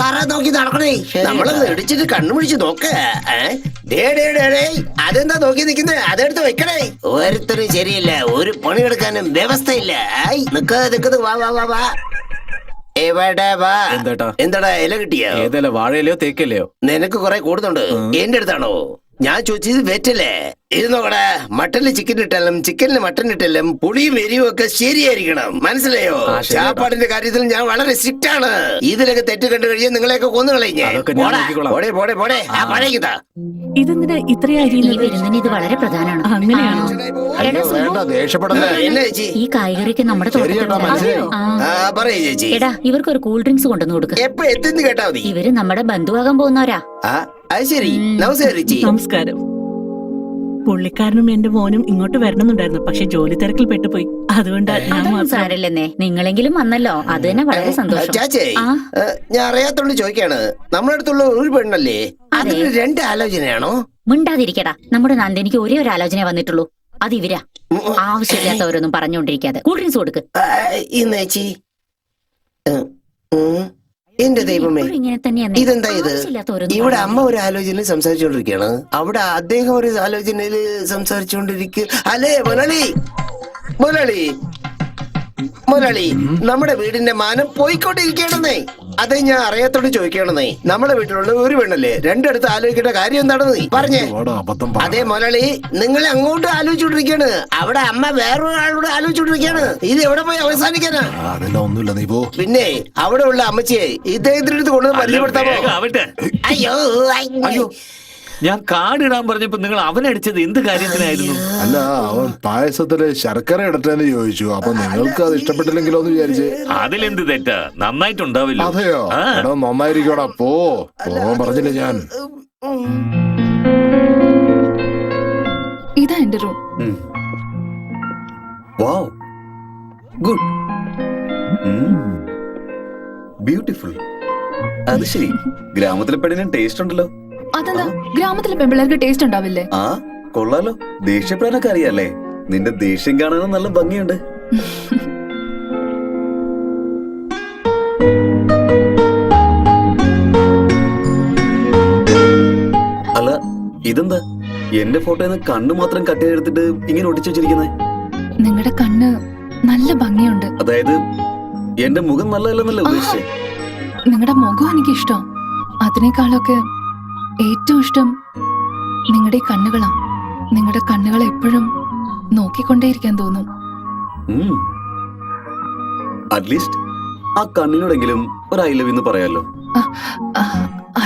തറ നോക്കി നടക്കണേ, നമ്മളത് ഇടിച്ചിട്ട് കണ്ണുപിടിച്ച് നോക്ക. അതെന്താ നോക്കി നിക്കുന്നേ? അതെടുത്ത് വെക്കണേ. ഒരുത്തരും ശരിയില്ല, ഒരു പണിയെടുക്കാനും വ്യവസ്ഥയില്ല. നിക്കത് വാ വാ വാ വാ. എവിടെ വാ? എന്താടാ ഇല കിട്ടിയോ? ഏതല്ല, വാഴയിലയോ തേക്കല്ലയോ? നിനക്ക് കുറെ കൂടുന്നുണ്ട്. എന്റെ അടുത്താണോ? ഞാൻ ചോദിച്ചത് വെറ്റല്ലേ? ഇത് നോക്കടാ, മട്ടനില് ചിക്കൻ ഇട്ടാലും ചിക്കനില് മട്ടൻ ഇട്ടാലും പുളിയും എരിവും ഒക്കെ ശരിയായിരിക്കണം, മനസ്സിലായോ? ചാപ്പാടിന്റെ കാര്യത്തിൽ ഞാൻ വളരെ സ്ട്രിക്റ്റ് ആണ്. ഇതിലൊക്കെ തെറ്റ് കണ്ടു കഴിഞ്ഞാൽ നിങ്ങളെയൊക്കെ കൊന്നു കളഞ്ഞേ. ഇതെന്തിനാ ഇത്രയും അരിയുന്നത്? ഇത് വളരെ പ്രധാനമാണ്. അങ്ങനെയാണോ? ഈ കായ്കറിക്ക് നമ്മുടെ ചേച്ചി, എടാ ഇവർക്ക് ഒരു കൂൾ ഡ്രിങ്ക്സ് കൊണ്ടുവന്ന് കൊടുക്കുക. എപ്പോ എത്തുന്നു കേട്ടാ മതി. ഇവര് നമ്മുടെ ബന്ധുവാകാൻ പോകുന്നവരാ. അത് ശരി. നമസ്കാരം. പുള്ളിക്കാരനും എന്റെ മോനും ഇങ്ങോട്ട് വരണമെന്നുണ്ടായിരുന്നു, പക്ഷെ ജോലി തിരക്കിൽ പെട്ടുപോയി. അതുകൊണ്ടാ ഞാൻ സാരല്ലെന്നേ. നിങ്ങളെങ്കിലും വന്നല്ലോ, അത് തന്നെ വളരെ സന്തോഷം. ചാച്ചേ, ഞാൻ അറിയാത്തോണ്ട് ചോദിക്കാണ്, നമ്മുടെ അടുത്തുള്ള ഒരു പെണ്ണല്ലേ, അതിന് രണ്ട് ആലോചനയാണോ? മിണ്ടാതിരിക്കടാ. നമ്മുടെ നന്ദിനിക്ക് ഒരേ ഒരു ആലോചന വന്നിട്ടുള്ളൂ, അത് ഇവരാ. ആവശ്യമില്ലാത്തവരൊന്നും പറഞ്ഞുകൊണ്ടിരിക്കാതെ കൂൾ ഡ്രിങ്ക്സ് കൊടുക്ക്. ഇന്നേച്ചി, എന്റെ ദൈവമേ, ഇതെന്താ ഇത്? ഇവിടെ അമ്മ ഒരു ആലോചനയിൽ സംസാരിച്ചുകൊണ്ടിരിക്കുകയാണ്, അവിടെ അദ്ദേഹം ഒരു ആലോചനയിൽ സംസാരിച്ചുകൊണ്ടിരിക്കുക. അല്ലേ മുരളി, മുരളി, മുരളി, നമ്മുടെ വീടിന്റെ മാനം പോയിക്കൊണ്ടിരിക്കണെന്നേ. അതെ, ഞാൻ അറിയാത്തോണ്ട് ചോദിക്കണെന്നേ. നമ്മുടെ വീട്ടിലുള്ള ഒരു പെണ്ണല്ലേ, രണ്ടിടത്ത് ആലോചിക്കേണ്ട കാര്യം എന്താണെന്ന് നീ പറഞ്ഞേ. അതെ മുരളി, നിങ്ങൾ അങ്ങോട്ട് ആലോചിച്ചോണ്ടിരിക്കാണ്, അവിടെ അമ്മ വേറൊരാളോട് ആലോചിച്ചോണ്ടിരിക്കാണ്. ഇത് എവിടെ പോയി അവസാനിക്കാനാ? പിന്നെ അവിടെ ഉള്ള അമ്മച്ചിയെ ഇദ്ദേഹത്തിന്റെ അടുത്ത് കൊണ്ടുവന്ന് പരിചയപ്പെടുത്താമോ? അയ്യോ അയ്യോ, ഞാൻ കാടിടാൻ പറഞ്ഞപ്പോ നിങ്ങൾ അവനടിച്ചത് എന്ത് കാര്യത്തിനായിരുന്നു? അല്ല, അവൻ പായസത്തില് ശർക്കര ഇടട്ടെന്ന് ചോദിച്ചു, അപ്പൊ നിങ്ങൾക്ക് അത് ഇഷ്ടപ്പെട്ടില്ലെങ്കിലോ എന്ന് വിചാരിച്ച്. അതിലെന്ത് തെറ്റാ? നന്നായിട്ടുണ്ടാവില്ല. അതെയോ? എടാ നന്നായിരിക്കോടാ, പോവാൻ പറഞ്ഞില്ലേ ഞാൻ. ഇതാ എന്റെ റൂം. വാവ്, ഗുഡ്, ബ്യൂട്ടിഫുൾ. അത് ശരി, ഗ്രാമത്തിലെ പെണ്ണിന് ടേസ്റ്റ് ഉണ്ടല്ലോ. അതെന്താ, ഗ്രാമത്തിലെ പെൺപിള്ളേർക്ക് ടേസ്റ്റ് ഉണ്ടാവില്ലേ? ആ കൊള്ളാലോ, ദേഷ്യപ്പെടാനൊക്കെ അറിയാല്ലേ? നിന്റെ ദേഷ്യം കാണാനും നല്ല ഭംഗിയുണ്ട്. അല്ല, ഇതെന്താ എന്റെ ഫോട്ടോന്ന് കണ്ണ് മാത്രം കട്ട് ചെയ്തെടുത്തിട്ട് ഇങ്ങനെ ഒട്ടിച്ചു വെച്ചിരിക്കുന്നേ? നിങ്ങളുടെ കണ്ണ് നല്ല ഭംഗിയുണ്ട്. അതായത് എന്റെ മുഖം നല്ലതല്ലെന്നല്ലേ ഉദ്ദേശിച്ചേ? നിങ്ങളുടെ മുഖം എനിക്ക് ഇഷ്ടം. അതിനേക്കാളൊക്കെ ഏറ്റവും ഇഷ്ടം നിങ്ങളുടെ കണ്ണുകളാ. നിങ്ങളുടെ കണ്ണുകളെ എപ്പോഴും നോക്കിക്കൊണ്ടേയിരിക്കാൻ തോന്നും. അറ്റ്ലീസ്റ്റ് ആ കണ്ണിനോടെങ്കിലും ഒരു ഐ ലവ് എന്ന് പറയാലോ.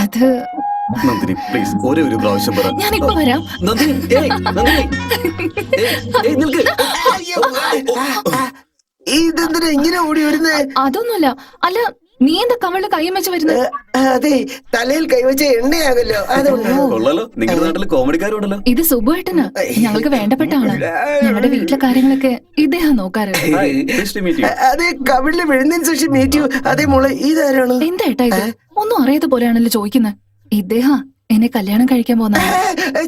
അത് നന്ദിനി, പ്ലീസ് ഒരേ ഒരു പ്രാവശ്യം പറ. ഞാനിപ്പോ വരാം. നന്ദിനി, നിൽക്ക്. ഇതെന്തിനാ ഇങ്ങനെ ഓടി വരുന്നേ? അതൊന്നുമല്ല. അല്ല, നീ എന്താ കവളിൽ കൈയും വെച്ച് വരുന്നത്? അതെ, തലയിൽ കൈവച്ച എണ്ണയാകല്ലോ. കൊള്ളാലോ, നിങ്ങളുടെ നാട്ടില് കോമഡിക്കാരുണ്ടല്ലോ. ഇത് സുബുവേട്ടന് ഞങ്ങൾക്ക് വേണ്ടപ്പെട്ട ആള്. ഞങ്ങളുടെ വീട്ടിലെ കാര്യങ്ങളൊക്കെ ഇദ്ദേഹം നോക്കാറ്. അതെ, കവിളില് വിഴുന്നതിന് ശേഷം മീറ്റ് യു. അതെ മോളെ, ഇതാരാണ്? എന്താ ഏട്ടാ ഇത്? ഒന്നും അറിയാത്ത പോലെയാണല്ലോ ചോദിക്കുന്നത്. ഇദ്ദേഹം എന്നെ കല്യാണം കഴിക്കാൻ പോകുന്ന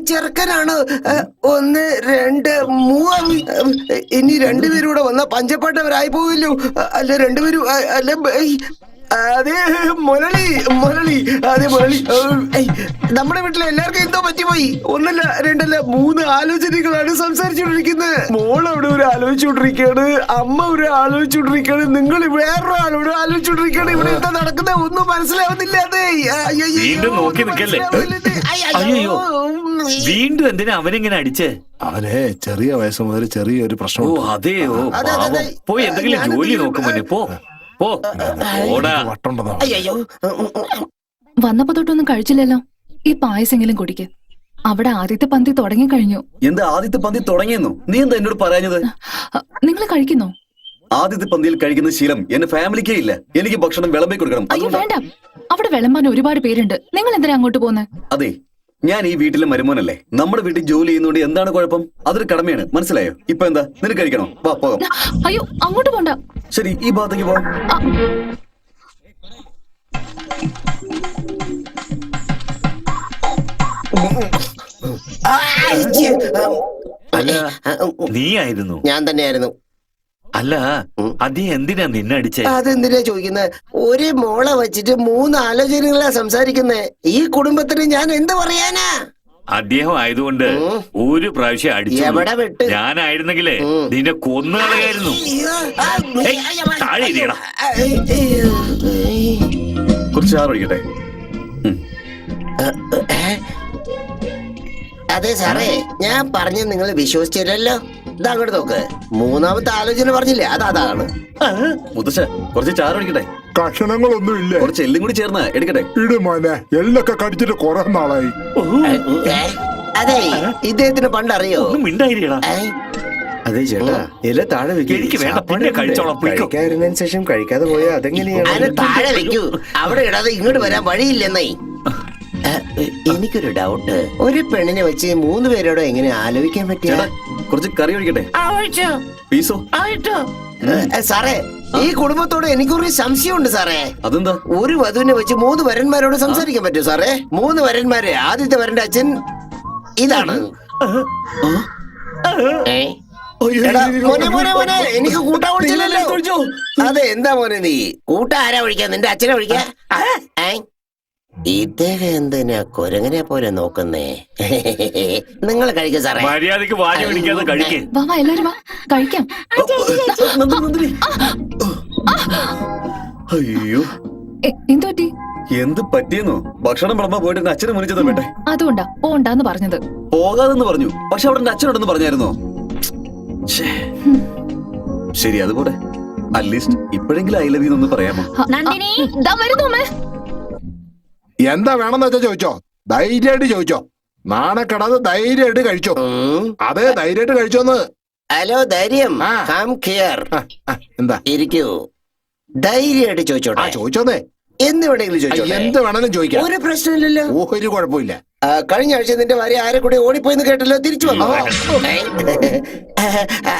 ചെറുക്കനാണ്. 1 2 3. ഇനി രണ്ടുപേരൂടെ വന്ന പഞ്ചപ്പാട്ടവരായി പോവില്ലോ. അല്ല, രണ്ടുപേരും അല്ല. അതെ മുരളി, മുരളി, അതെ മുരളി. നമ്മുടെ വീട്ടിലെ എല്ലാവർക്കും എന്തോ പറ്റിപ്പോയി. 1 2 3 ആലോചനകളാണ് സംസാരിച്ചുകൊണ്ടിരിക്കുന്നത്. മോൾ അവിടെ ഒരു ആലോചിച്ചുകൊണ്ടിരിക്കുകയാണ്, അമ്മ ഒരു ആലോചിച്ചുകൊണ്ടിരിക്കുകയാണ്, നിങ്ങൾ വേറൊരാളോട് ആലോചിച്ചുകൊണ്ടിരിക്കുകയാണ്. ഇവിടെ എന്താ നടക്കുന്നത് ഒന്നും മനസ്സിലാവുന്നില്ല. അതെ, വീണ്ടും നോക്കി നിൽക്കല്ലേ? അയ്യോ, വീണ്ടും എന്തിനാ അവനിങ്ങനെ അടിച്ചേ? അവനെ ചെറിയ വയസ്സ് മുതൽ ചെറിയൊരു പ്രശ്നം. അതെയോ? പോയി എന്തെങ്കിലും ജോലി നോക്കുമോനെ. വന്നപ്പോ തൊട്ടൊന്നും കഴിച്ചില്ലല്ലോ. ഈ പായസെങ്കിലും കുടിക്ക്. അവിടെ ആദ്യത്തെ പന്തി തുടങ്ങി കഴിഞ്ഞു. എന്താ ആദ്യത്തെ പന്തി തുടങ്ങിയെന്നു? നീ എന്താ എന്നോട് പറഞ്ഞത്? നിങ്ങൾ കഴിക്കുന്നോ? ആദ്യത്തെ പന്തിയിൽ കഴിക്കുന്ന ശീലം എന്റെ ഫാമിലിക്കേ ഇല്ല. എനിക്ക് ഭക്ഷണം വിളമ്പി കൊടുക്കണം. അയ്യോ വേണ്ട, അവിടെ വിളമ്പാൻ ഒരുപാട് പേരുണ്ട്. നിങ്ങൾ എന്തിനാ അങ്ങോട്ട് പോകുന്നത്? അതെ, ഞാൻ ഈ വീട്ടിലെ മരുമോനല്ലേ. നമ്മുടെ വീട്ടിൽ ജോലി ചെയ്യുന്നോണ്ട് എന്താണ് കുഴപ്പം? അതൊരു കടമയാണ്, മനസ്സിലായോ? ഇപ്പൊ എന്താ, നിനക്ക് കഴിക്കണോ? വാ പോകാം. അയ്യോ, അങ്ങോട്ട് പോണ്ട. ശരി, ഈ ഭാഗത്തേക്ക് പോവാം. അല്ല നീ ആയിരുന്നു? ഞാൻ തന്നെയായിരുന്നു. അല്ല അദ്ദേഹം എന്തിനാ നിന്നെ അടിച്ചേ? അതെന്തിനാ ചോദിക്കുന്നത്? ഒരു മോളെ വെച്ചിട്ട് 3 ആലോചനകളാ സംസാരിക്കുന്നേ. ഈ കുടുംബത്തിന് ഞാൻ എന്ത് പറയാനാ? അദ്ദേഹം ആയതുകൊണ്ട് ഒരു പ്രാവശ്യം അടിച്ചു. എവിടെ വിട്ട്? ഞാനായിരുന്നെങ്കിലേ നിന്നെ കൊന്നുകളയായിരുന്നു. താഴെ ഇരിയടാ. കുറച്ച് ചാറ് ഒഴിക്കട്ടെ. അതെ സാറേ, ഞാൻ പറഞ്ഞ നിങ്ങൾ വിശ്വസിച്ചില്ലല്ലോ. ഇതാ അങ്ങോട്ട് നോക്ക്, 3ാമത്തെ ആലോചന പറഞ്ഞില്ലേ, അതാണ്. മുത്തശ്ശ കുറച്ച് ചാറ് ഒഴിക്കട്ടെ. കഷണങ്ങളൊന്നും ഇല്ല. കുറച്ച് എല്ലും കൂടി ചേർന്ന് എടുക്കട്ടെ. ഇട് മോനെ, എല്ലൊക്കെ കടിച്ചിട്ട് കുറെ നാളായി. അതെ, ഇദ്ദേഹത്തിന് പണ്ടറിയോ? ഒന്നും മിണ്ടായിരിക്കടാ. അതെ ചേട്ടാ, ഇല താഴെ എനിക്ക് വേണ്ട, പിന്നെ കഴിച്ചോളാം. കഴിക്കാതിരുന്നതിന് ശേഷം കഴിക്കാതെ പോയാൽ അതെങ്ങനെയാണ്? അതിന് താഴെ വെക്കൂ, അവിടെ ഇടാതെ ഇങ്ങോട്ട് വരാൻ വഴിയില്ലെന്നേ. എനിക്കൊരു ഡൗട്ട്, ഒരു പെണ്ണിനെ വെച്ച് 3 പേരോട് എങ്ങനെ ആലോചിക്കാൻ പറ്റിയ? കുറച്ച് കറി ഒഴിക്കട്ടെ. പീസോ? സാറേ, ഈ കുടുംബത്തോട് എനിക്കൊരു സംശയമുണ്ട് സാറേ. അതെന്താ? ഒരു വധുവിനെ വെച്ച് 3 വരന്മാരോട് സംസാരിക്കാൻ പറ്റുമോ സാറേ? 3 വരന്മാര്, ആദ്യത്തെ വരന്റെ അച്ഛൻ ഇതാണ്. എടാ, മോനെ മോനെ മോനെ, എനിക്ക് കൂട്ടാ ഒഴിച്ചില്ലല്ലോ. അതെ, എന്താ മോനെ നീ കൂട്ട ആരാ ഒഴിക്കാ? നിന്റെ അച്ഛനെ ഒഴിക്കാ? ഇദ്ദേഹം എന്തിനാ കുരങ്ങനെ പോലെ നോക്കുന്നേ? നിങ്ങൾ കഴിക്കുക സാറേ. മര്യാദക്ക് വാരി പിടിക്കാതെ കഴിക്കേ. വാ വാ, എല്ലാരും വാ, കഴിക്കാം. അയ്യോ, എന്തു പറ്റി? എന്ത് പറ്റിയെന്നോ? ഭക്ഷണം വിളമ്പാൻ പോയിട്ട് എന്റെ അച്ഛനെ മുന്നിച്ചതാ വേണ്ടേ? അതുകൊണ്ടാ പോണ്ടാന്ന് പറഞ്ഞത്. പോകാതെന്ന് പറഞ്ഞു, പക്ഷെ അവിടെ എന്റെ അച്ഛനോടൊന്ന് പറഞ്ഞായിരുന്നോ? ശരി, അതുപോലെ അറ്റ്ലീസ്റ്റ് ഇപ്പോഴെങ്കിലും ഐ ലവ് യു എന്ന് പറയാമോ? നന്ദിനി, ദാ വരുന്നു അമ്മേ. എന്താ വേണമെന്ന് വെച്ചാ ചോദിച്ചോ, ധൈര്യമായിട്ട് ചോദിച്ചോ. നാണക്കെടാതെ ധൈര്യമായിട്ട് കഴിച്ചോ. അതെ, ധൈര്യമായിട്ട് കഴിച്ചോന്ന്. ഹലോ, ധൈര്യം, കം ഹിയർ. എന്താ? ഇരിക്കൂ. ധൈര്യമായിട്ട് ചോദിച്ചോട്ടെ. ചോദിച്ചോന്നേ. എന്ത് വേണമെങ്കിലും ചോദിച്ചോട്ടെ. എന്ത് വേണമെങ്കിലും ചോദിക്കാം. ഒരു പ്രശ്നമില്ലല്ലോ. ഒരു കുഴപ്പമില്ല. കഴിഞ്ഞ ആഴ്ച നിന്റെ ഭാര്യ ആരെ കൂടെ ഓടിപ്പോയെന്ന് കേട്ടല്ലോ, തിരിച്ചു വന്നോ?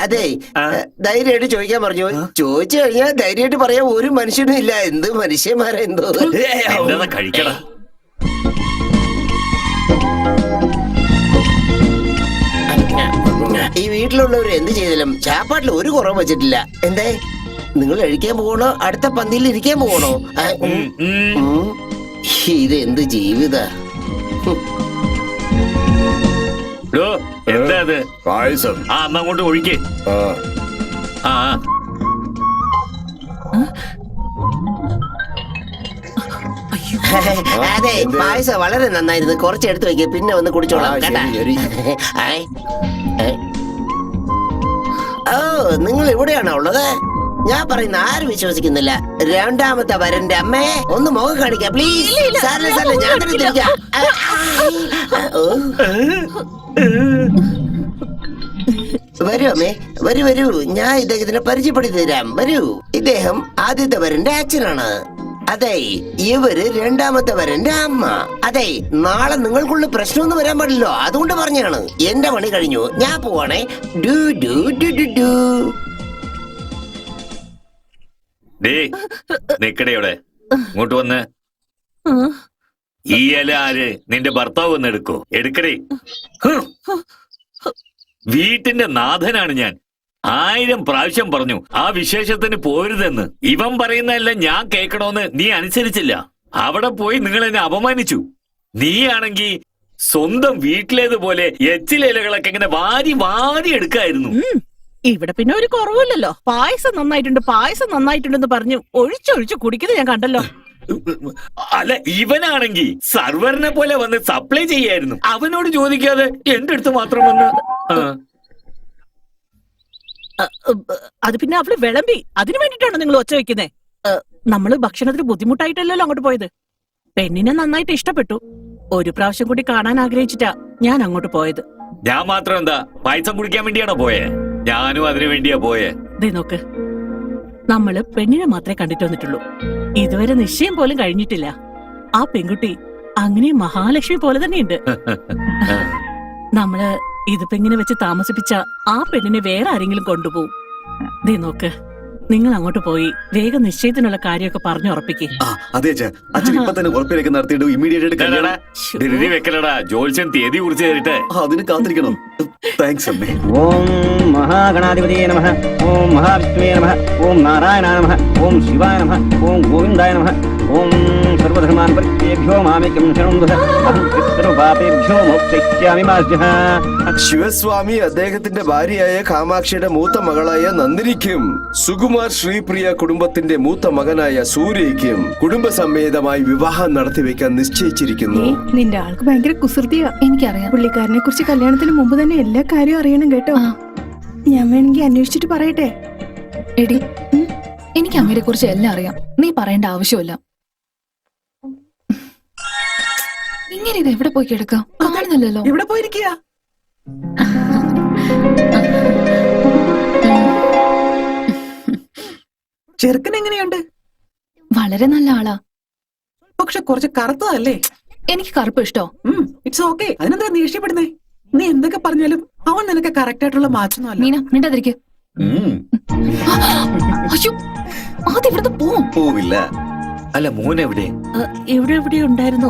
അതെ, ധൈര്യമായിട്ട് ചോദിക്കാൻ പറഞ്ഞു. ചോദിച്ചു കഴിഞ്ഞാൽ ധൈര്യമായിട്ട് പറയാൻ ഒരു മനുഷ്യനും ഇല്ല. എന്ത് മനുഷ്യന്മാരാ എന്തോ. കഴിക്കടാ. ഈ വീട്ടിലുള്ളവർ എന്ത് ചെയ്താലും ചാപ്പാട്ടിൽ ഒരു കുറവ് വെച്ചിട്ടില്ല. എന്തേ, നിങ്ങൾ കഴിക്കാൻ പോകണോ? അടുത്ത പന്തിയിൽ ഇരിക്കാൻ പോകണോ? ഇത് എന്ത് ജീവിത? എന്താ അത്? പായസം. അന്ന് അങ്ങോട്ട് ഒഴിക്കേ. അതെ, പായസം വളരെ നന്നായിരുന്നു. കുറച്ച് എടുത്ത് വെക്കുക, പിന്നെ ഒന്ന് കുടിച്ചോളാം കേട്ടാ. ഓ, നിങ്ങൾ ഇവിടെയാണോ ഉള്ളത്? ഞാൻ പറയുന്ന ആരും വിശ്വസിക്കുന്നില്ല. 2ാമത്തെ വരന്റെ അമ്മേ, ഒന്ന് മുഖം കാണിക്കാം പ്ലീസ്. സാറില്ല സാറില്ല, ഞാൻ തന്നെ തിരിക്കാം. വരൂ അമ്മേ, വരൂ വരൂ, ഞാൻ ഇദ്ദേഹത്തിനെ പരിചയപ്പെടുത്തി തരാം. വരൂ, ഇദ്ദേഹം ആദ്യത്തെ വരന്റെ അച്ഛനാണ്. അതെ, ഇവര് 2ാമത്തെ വരന്റെ അമ്മ. അതെ, നാളെ നിങ്ങൾക്കുള്ള പ്രശ്നമൊന്നും വരാൻ പാടില്ലോ, അതുകൊണ്ട് പറഞ്ഞാണ്. എന്റെ പണി കഴിഞ്ഞു, ഞാൻ പോവാണേ. ഡു ഡു ഡു ഡു ഡു. നിക്കടയോടെ ഇങ്ങോട്ട് വന്ന്. ഈ ഇല ആര്? നിന്റെ ഭർത്താവ് വന്ന് എടുക്കോ? എടുക്കടേ. വീട്ടിന്റെ നാഥനാണ് ഞാൻ. 1000 പ്രാവശ്യം പറഞ്ഞു ആ വിശേഷത്തിന് പോരുതെന്ന്. ഇവൻ പറയുന്നതെല്ലാം ഞാൻ കേൾക്കണോന്ന് നീ അനുസരിച്ചില്ല. അവിടെ പോയി നിങ്ങൾ എന്നെ അപമാനിച്ചു. നീയാണെങ്കി സ്വന്തം വീട്ടിലേതുപോലെ എച്ചിലയിലകളൊക്കെ ഇങ്ങനെ വാരി വാരി എടുക്കായിരുന്നു. ഇവിടെ പിന്നെ ഒരു കുറവില്ലല്ലോ. പായസം നന്നായിട്ടുണ്ടെന്ന് പറഞ്ഞു ഒഴിച്ചൊഴിച്ച് കുടിക്കുന്നത് ഞാൻ കണ്ടല്ലോ. അല്ല, ഇവനാണെങ്കി സർവറിനെ പോലെ വന്ന് സപ്ലൈ ചെയ്യായിരുന്നു. അവനോട് ചോദിക്കാതെ എന്റെ അടുത്ത് മാത്രം വന്ന്. അത് പിന്നെ അവള് വിളമ്പി, അതിനു വേണ്ടിട്ടാണ് നിങ്ങൾ ഒച്ച വെക്കുന്നേ. നമ്മള് ഭക്ഷണത്തിന് ബുദ്ധിമുട്ടായിട്ടല്ലല്ലോ അങ്ങോട്ട് പോയത്. പെണ്ണിനെ നന്നായിട്ട് ഇഷ്ടപ്പെട്ടു. ഒരു പ്രാവശ്യം കൂടി കാണാൻ ആഗ്രഹിച്ചിട്ടാ ഞാൻ അങ്ങോട്ട് പോയത്. ഞാൻ മാത്രം എന്താ പായസം കുടിക്കാൻ വേണ്ടിയാണോ പോയേ? ഞാനും അതിനു വേണ്ടിയാ പോയേ. ദേ നോക്ക്, നമ്മള് പെണ്ണിനെ മാത്രമേ കണ്ടിട്ട് വന്നിട്ടുള്ളൂ. ഇതുവരെ നിശ്ചയം പോലും കഴിഞ്ഞിട്ടില്ല. ആ പെൺകുട്ടി അങ്ങനെ മഹാലക്ഷ്മി പോലെ തന്നെയുണ്ട്. നമ്മള് ഇതിപ്പോ ഇങ്ങനെ വെച്ച് താമസിപ്പിച്ച ആ പെണ്ണിനെ വേറെ ആരെങ്കിലും കൊണ്ടുപോകും. ദേ നോക്ക്, നിങ്ങൾ അങ്ങോട്ട് പോയി വേഗം നിശ്ചയത്തിനുള്ള കാര്യമൊക്കെ പറഞ്ഞു ഉറപ്പിക്കേ. ആ അതെ അച്ഛാ, അച്ഛൻ ഇപ്പൊ തന്നെ ഉറപ്പിലേക്ക് നടത്തിയിട്ട് ഇമ്മീഡിയറ്റ് ആയിട്ട് ഡാടാ, കല്യാണം. ധൃതി വെക്കലടാ, ജോത്സ്യൻ തീയതി കുറിച്ച് തരട്ടെ. അതിന് കാത്തിരിക്കണം. താങ്ക്സ് അമ്മേ. ഓം മഹാഗണാധിപതിയെ നമഃ. ഓം മഹാവിഷ്ണുവേ നമഃ. ഓം നാരായണായ നമഃ. ഓം ശിവായ നമഃ. ഓം ഗോവിന്ദായ നമഃ. ഓം സർവധർമാൻ പരിത്യേഭ്യോ മാമേകം ശരണം വദ. അഹം സർവപാപേഭ്യോ മോക്ഷയിഷ്യാമി മാ സ്യാഹ. ശിവസ്വാമി അദ്ദേഹത്തിന്റെ ഭാര്യയായ കാമാക്ഷിയുടെ മൂത്ത മകളായ നന്ദിനിക്കും സുകുമാർ ശ്രീപ്രിയ കുടുംബത്തിന്റെ മൂത്ത മകനായ സൂര്യയ്ക്കും കുടുംബസമേതമായി വിവാഹം നടത്തിവെക്കാൻ നിശ്ചയിച്ചിരിക്കുന്നു. നിന്റെ ആൾക്ക് ഭയങ്കര കുസൃതിയാ. എനിക്കറിയാം. പുള്ളിക്കാരനെ കുറിച്ച് കല്യാണത്തിന് മുമ്പ് തന്നെ എല്ലാ കാര്യവും അറിയണം കേട്ടോ. ആ. ഞാൻ വേണമെങ്കിൽ അന്വേഷിച്ചിട്ട് പറയട്ടെ. എടി എനിക്ക് അങ്ങയെ കുറിച്ച് എല്ലാം അറിയാം. നീ പറയേണ്ട ആവശ്യമില്ല. ഇങ്ങനെ ഇത് എവിടെ പോയി കിടക്കാം? കാണുന്നില്ലല്ലോ. ഇവിടെ പോയിരിക്കുക. ചെറുക്കൻ എങ്ങനെയുണ്ട്? വളരെ നല്ല ആളാ. പക്ഷെ കുറച്ച് കറുത്തതല്ലേ? എനിക്ക് കറുപ്പ് ഇഷ്ടോ? It's okay. അതിനെന്താ നീ ഇഷ്ടപ്പെടുന്നേ? നീ എന്തൊക്കെ പറഞ്ഞാലും അവൻ നിനക്ക് കറക്റ്റ് ആയിട്ടുള്ള മാച്ചൊന്നും മീന മിണ്ടാതിരിക്കെ. ഉം. അയ്യോ ആദ്യം ഇവിടുന്ന് പോവും. പോവില്ല. അല്ല, മോൻ എവിടെ? ഇവിടെ എവിടെ ഉണ്ടായിരുന്നു.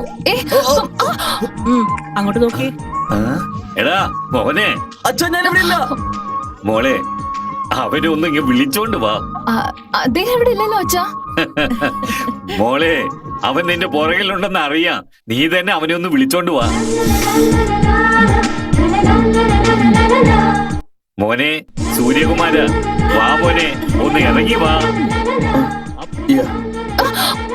അങ്ങോട്ട് നോക്കി. ആ? എടാ മോനെ, അച്ഛാ ഞാൻ ഇവിടെ ഇല്ല. മോളെ, അവനെ ഒന്ന് ഇങ്ങ് വിളിച്ചോണ്ട് വാ. അദ്ദേഹം ഇവിടെ ഇല്ലല്ലോ അച്ഛാ. മോളെ, അവൻ നിന്റെ പുറകിലുണ്ടെന്ന് അറിയാം. നീ തന്നെ അവനെ ഒന്ന് വിളിച്ചോണ്ട് വാ. മോനെ സൂര്യകുമാര, വാ മോനെ, ഒന്ന് ഇറങ്ങി വാ. Yeah.